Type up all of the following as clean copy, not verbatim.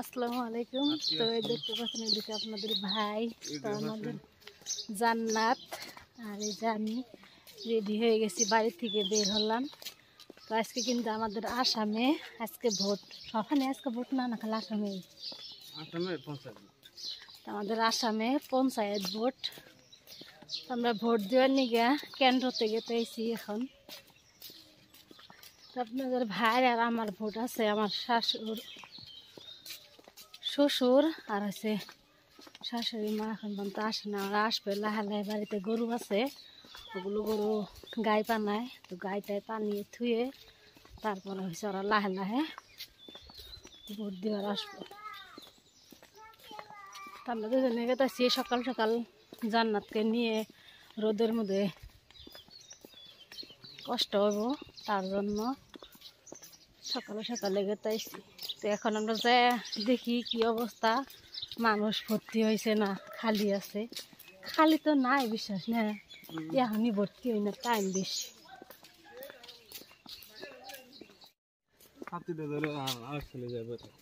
আসসালামু আলাইকুম। তো এই দেখতে পাচ্ছেন এদিকে আপনাদের ভাই, তো আমাদের জান্নাত, আর এই যে আমি রেডি হয়ে গেছি, বাড়ি থেকে বের হলাম। তো আজকে কিন্তু আমাদের আসামে আজকে ভোট, সখানে আজকে ভোট না না খালি আসামে, আমাদের আসামে পঞ্চায়েত ভোট। আমরা ভোট দেওয়ার নিগে কেন্দ্র থেকে পেয়েছি এখন। তো আপনাদের ভাই আর আমার ভোট আছে, আমার শ্বশুর আর আছে শাশুড়ি মা এখন পর্যন্ত আসে না, ওরা আসবে লাহে লাহে। বাড়িতে গরু আছে, ওগুলো গরু গাই পানায়, তো গাইটায় পানিয়ে থুয়ে তারপরে হয়েছে ওরা লাহে লাহে ভোট দেওয়ার আসবো। আমরা দুজনে গেছি সকাল সকাল জান্নাতকে নিয়ে, রোদের মধ্যে কষ্ট হইব তার জন্য সকালে সকালে গেতাইছি। তো এখন আমরা যাই দেখি কি অবস্থা, মানুষ ভর্তি হয়েছে না খালি আছে। খালি তো নাই, বিশ্বাস না এখনই ভর্তি হই না, টাইম বেশি।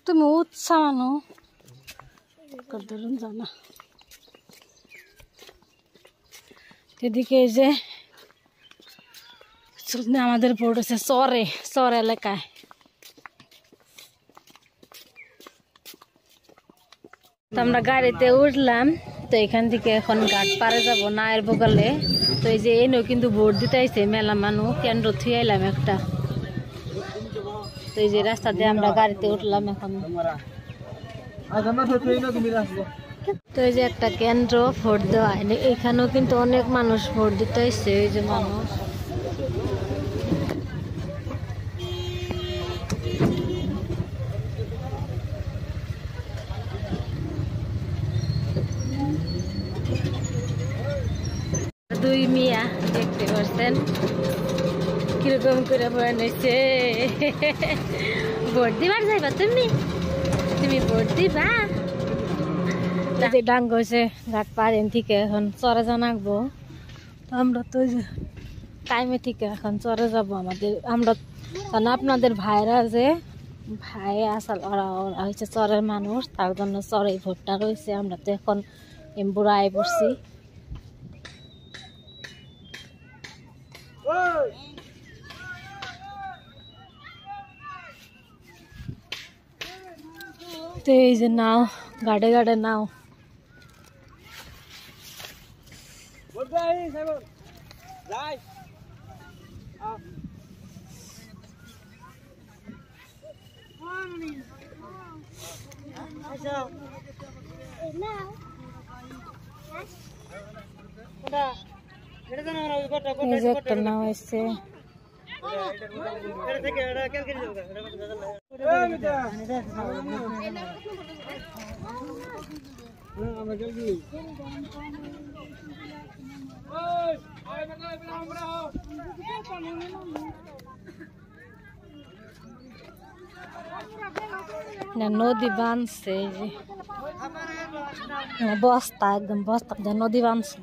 তুমি উৎসাহ মানো ধরুন জানা। এদিকে এই যে আমাদের ভোট আছে চর এলাকায়। তো আমরা গাড়িতে উঠলাম, তো এখান থেকে এখন ঘাট পারে যাবো না এর বগলে। তো এই যে এনেও কিন্তু ভোট দিতে আইছে মেলা মানুষ, কেন্দ্র থুয়ে এলাম একটা। তো এই যে রাস্তা দিয়ে আমরা গাড়িতে উঠলাম এখন। তো এই যে একটা কেন্দ্র ভোট দেওয়া, এখানেও কিন্তু অনেক মানুষ ভোট দিতে আইছে। এই যে মানুষ দুই মিয়া দেখতে পাচ্ছেন কিরকম করে বানাইছে। ভোট দিবার যাইবা তুমি ভোট দিবা। ডাঙ্গ হয়েছে ঘাট পারেন থেকে এখন চরে জানাকবো। তো আমরা তো টাইমে থেকে এখন চরে যাব আমাদের। আমরা কারণ আপনাদের ভাইরা যে ভাই আসাল ওরা হচ্ছে চরের মানুষ, তার জন্য চরে ভোটটা রয়েছে। আমরা তো এখন এমবুড়া আয় পড়ছি। তো এই যে নাও, গাড়ে গাড়ে নাও। একটা নাও আসছে। নদী বাঁধছে, বস্তা একদম বস্তা নদী বাঁধছে।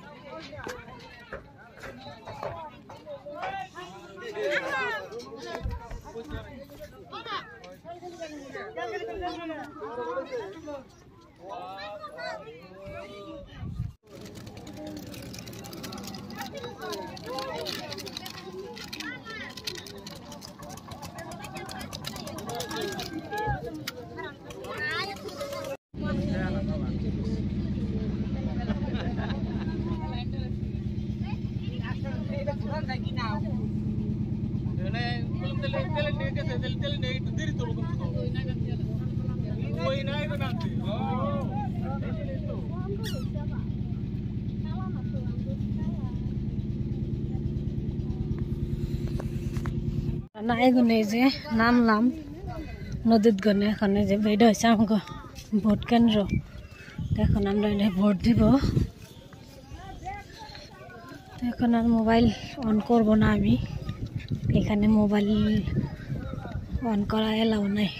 না এগুলো যে নামলাম নদীর গনে, এখন যে বেড হয়েছে আমাকে ভোট কেন্দ্র। এখন আমরা ভোট দিব। এখন আর মোবাইল অন করব না আমি, এখানে মোবাইল অন করা এলাও নাই।